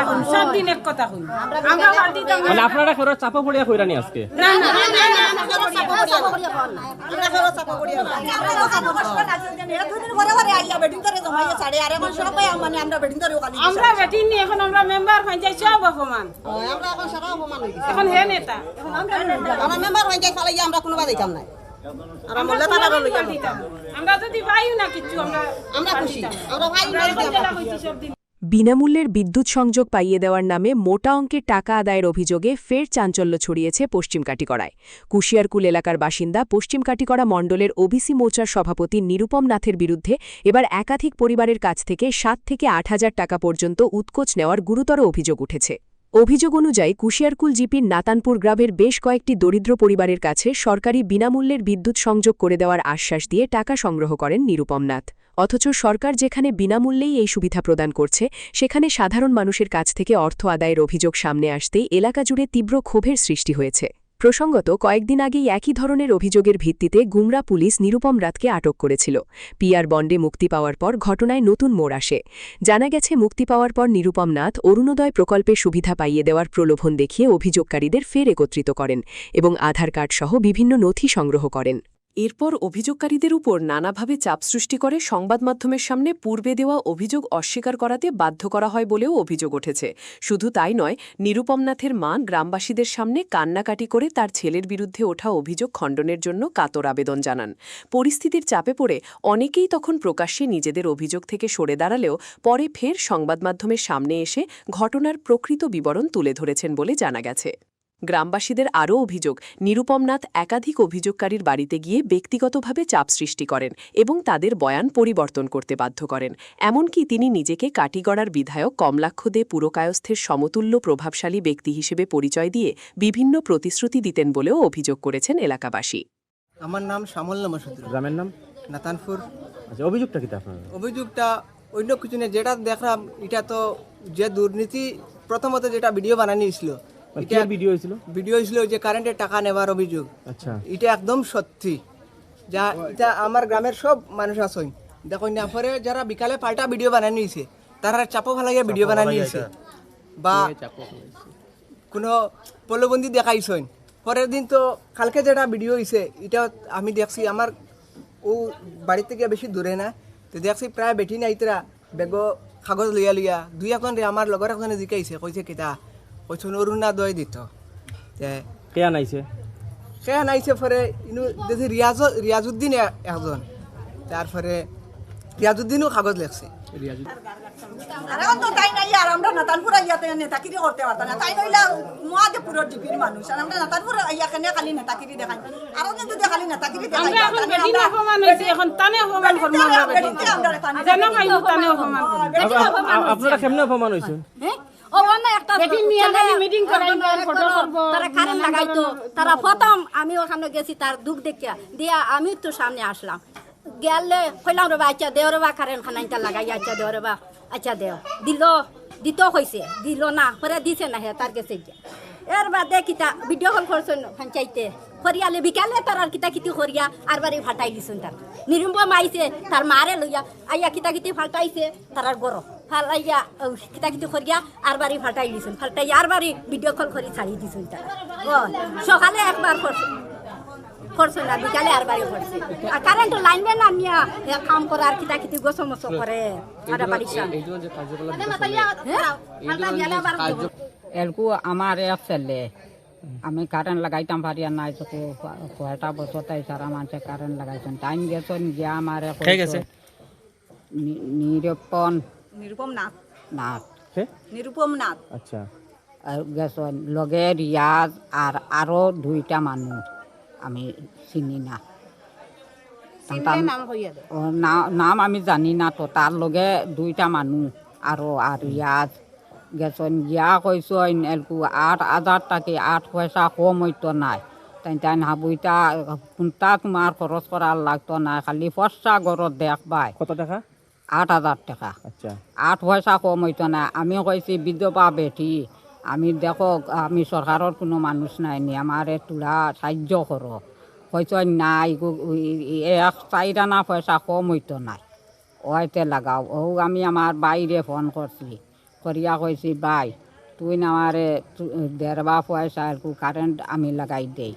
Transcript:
কথা কই সব দিন এক কথা কই আমরা পার্টি তো মানে আপনারা খরচ চাপা পড়িয়া কইরানি আজকে না না আমরা ফেরত চাপা করিয়া আমরা চাপা কষ্ট না এরা দুদিন পরে পরে আইয়া বেডিং করে জমাইয়া 8:30 ঘন্টা সময় মানে আমরা বেডিং করে খালি আমরা বেটিন নি এখন আমরা মেম্বার পঞ্চায়েত সব অপমান আমরা এখন সারা অপমান হই গেছে এখন হে নেতা এখন আমরা মেম্বার হই যাই ফালাইয়া আমরা কোনো বাদ দিতাম না আমরা মোল্লা তারা লইয়া আমরা যদি পাইও না কিছু আমরা খুশি আমরা ভাই জেলা কইছি সব দিন বিনামূল্যের বিদ্যুৎ সংযোগ পাইয়ে দেওয়ার নামে মোটা অঙ্কের টাকা আদায়ের অভিযোগে ফের চাঞ্চল্য ছড়িয়েছে পশ্চিম কাটিগড়ায়। কুশিয়ারকুল এলাকার বাসিন্দা পশ্চিম কাটিগড়া মণ্ডলের ওবিসি মোর্চার সভাপতি নিরুপম নাথের বিরুদ্ধে এবার একাধিক পরিবারের কাছ থেকে 7 থেকে 8,000 টাকা পর্যন্ত উৎকোচ নেওয়ার গুরুতর অভিযোগ উঠেছে। অভিযোগ অনুযায়ী কুশিয়ারকুল জিপির নাতানপুর গ্রামের বেশ কয়েকটি দরিদ্র পরিবারের কাছে সরকারি বিনামূল্যের বিদ্যুৎ সংযোগ করে দেওয়ার আশ্বাস দিয়ে টাকা সংগ্রহ করেন নিরুপম নাথ। অথচ সরকার যেখানে বিনামূল্যেই এই সুবিধা প্রদান করছে সেখানে সাধারণ মানুষের কাছ থেকে অর্থ আদায়ের অভিযোগ সামনে আসতেই এলাকা জুড়ে তীব্র ক্ষোভের সৃষ্টি হয়েছে। প্রসঙ্গত কয়েকদিন আগেই একই ধরনের অভিযোগের ভিত্তিতে গুমরা পুলিশ নিরুপম রাতকে আটক করেছিল। পিআর বন্ডে মুক্তি পাওয়ার পর ঘটনায় নতুন মোড় আসে। জানা গেছে মুক্তি পাওয়ার পর নিরুপম নাথ অরুণোদয় প্রকল্পের সুবিধা পাইয়ে দেওয়ার প্রলোভন দেখিয়ে অভিযোগকারীদের ফের একত্রিত করেন এবং আধার কার্ড সহ বিভিন্ন নথি সংগ্রহ করেন। এরপর অভিযোগকারীদের উপর নানাভাবে চাপ সৃষ্টি করে সংবাদ মাধ্যমের সামনে পূর্বে দেওয়া অভিযোগ অস্বীকার করাতে বাধ্য করা হয় বলেও অভিযোগ উঠেছে। শুধু তাই নয়, নিরুপম নাথের মা গ্রামবাসীদের সামনে কান্নাকাটি করে তার ছেলের বিরুদ্ধে ওঠা অভিযোগ খণ্ডনের জন্য কাতর আবেদন জানান। পরিস্থিতির চাপে পড়ে অনেকেই তখন প্রকাশ্যে নিজেদের অভিযোগ থেকে সরে দাঁড়ালেও পরে ফের সংবাদ মাধ্যমের সামনে এসে ঘটনার প্রকৃত বিবরণ তুলে ধরেছেন বলে জানা গেছে। গ্রামবাসীদের আরও অভিযোগ, নিরুপম নাথ একাধিক অভিযোগকারীর বাড়িতে গিয়ে ব্যক্তিগতভাবে চাপ সৃষ্টি করেন এবং তাদের বয়ান পরিবর্তন করতে বাধ্য করেন। এমনকি তিনি নিজেকে কাটিগড়ার বিধায়ক কমলাক্ষ দে পুরকায়স্থের সমতুল্য প্রভাবশালী ব্যক্তি হিসেবে পরিচয় দিয়ে বিভিন্ন প্রতিশ্রুতি দিতেন বলেও অভিযোগ করেছেন এলাকাবাসী। আমার নাম শ্যামল মসুদ্র, গ্রামের নাম নাতানপুর। আচ্ছা, অভিযোগটা কি আপনার? অভিযোগটা অন্য কিছু নেই, যেটা দেখলাম এটা তো যে দুর্নীতি প্রথমত যেটা ভিডিও বানানি ছিল, এটা ভিডিও হয়েছিল যে কারেন্টের টাকা নেওয়ার অভিযোগ। আচ্ছা, এটা একদম সত্যি, যা এটা আমার গ্রামের সব মানুষ আছেন দেখুন না। পরে যারা বিকালে পাল্টা ভিডিও বানানি নিয়েছে তারা চাপো ফালাইয়া ভিডিও বানানি নিয়েছে বা কোনো প্রলোভন দেখাইছেন। পরের দিন তো কালকে যেটা ভিডিও হয়েছে এটা আমি দেখছি, আমার ও বাড়ি থেকে বেশি দূরে না, তো দেখছি প্রায় বেটি নাইতরা বেগ কাগজ লইয়া লইয়া দুই এখন আমার লগর এখনে জিকাইছে, কইছে কিতা কইছে অরুণা দয় দিত কে আনাইছে সে আনাইছে। পরে ইনু দেখি রিয়াজউদ্দিন একজন, তারপরে রিয়াজউদ্দিনও কাগজ লেখছে। আর এখন তো তাই নাই, আর আমরা নাতানপুর আইয়াতে নেতাগিরি করতে পারতাম না। তাই নইলা মহাদেবপুরের ডিপির মানুষ, আর আমরা নাতানপুর আইয়া কেন খালি নেতাগিরি দেখাই, আরো কিন্তু খালি নেতাগিরি দেখাই। আমরা এখন বেটিন অপমান হইছে, এখন তানে অপমান করব আমরা বেটিন জানো কাইও তানে অপমান করব। আপনারা কেমনে অপমান হইছে? ও না একটা বেটিন নিয়ে খালি মিটিং করাইবো, ফটো করব, তারা কারেন্ট লাগাইতো। তারা প্রথম আমি ওখানে গেছি, তার দুঃখ দেখিয়া দিয়া আমি তো সামনে আসলাম, গেলে কইলাম রে বা আচ্ছা দেও রে বা কারেন্ট খানাইটা লাগাই, আচ্ছা দেও রে বা আচ্ছা দেও, দিত হয়েছে, দিল না, পরে দিছে না, হে তার গেছে গিয়া। এর বাদে কিতা ভিডিও কল করছেন পঞ্চায়েতে খরিয়ালে বিকালে তার আর কিতা কিতি খরিয়া আর বাড়ি ফাটাই দিছেন। তার নিরুপম আইছে, তার মারে লইয়া আইয়া কিতা কিতি ফাটাইছে, তার আর গরো ফালাইয়া কিতা কিতি খরিয়া আর বাড়ি ফাটাই দিছেন, ফাটাই আর বাড়ি ভিডিও কল করি ছাড়িয়ে দিছেন। তার সকালে একবার করছে না, বিকালে আর বাড়ি করছে। আর কারেন্ট লাইনবে না নিয়া কাম করে আর কিতা কিতি গোছ মছ করে আর বাড়ি এলকু আমার এক ছেলে, আমি কারেন্ট লাগাইতাম পারি আর নাই, কয়টা বছর তাই সারা মানুষে কারেন্ট লাগাইছেন। টাইম গেছেন গিয়া আমার নিরুপম নাথ নিরুপম নাথ আচ্ছা গেছেন লগে রিয়াজ আর আরো 2টা মানুষ আমি চিনি না, নাম আমি জানি না। তো তার লগে 2টা মানুষ আরো আর রিয়াজ গেছেন গিয়া কইছেন এলকু 8,000 টাকা 8 পয়সা কম হইতো নাই। তাই হাবুইটা কোনটা তোমার খরচ করার লাগতো না, খালি ফসা গরত দেখবাই। কত টাকা? 8,000 টাকা। আচ্ছা, 8 পয়সা কম হইতো না। আমি কইছি বিধবা বেটি, আমি দেখো আমি সরকারের কোনো মানুষ নাই নি, আমার তোরা সাহায্য করো। কইছেন নাই 1 পয়সা কম হইতো নাই, ওইতে লাগাও। ও আমি আমার বাইরে ফোন করছি, করিয়া কইছি ভাই তুই না আমারে দেড়বা পয়সা কারেন্ট আমি লাগাই দেই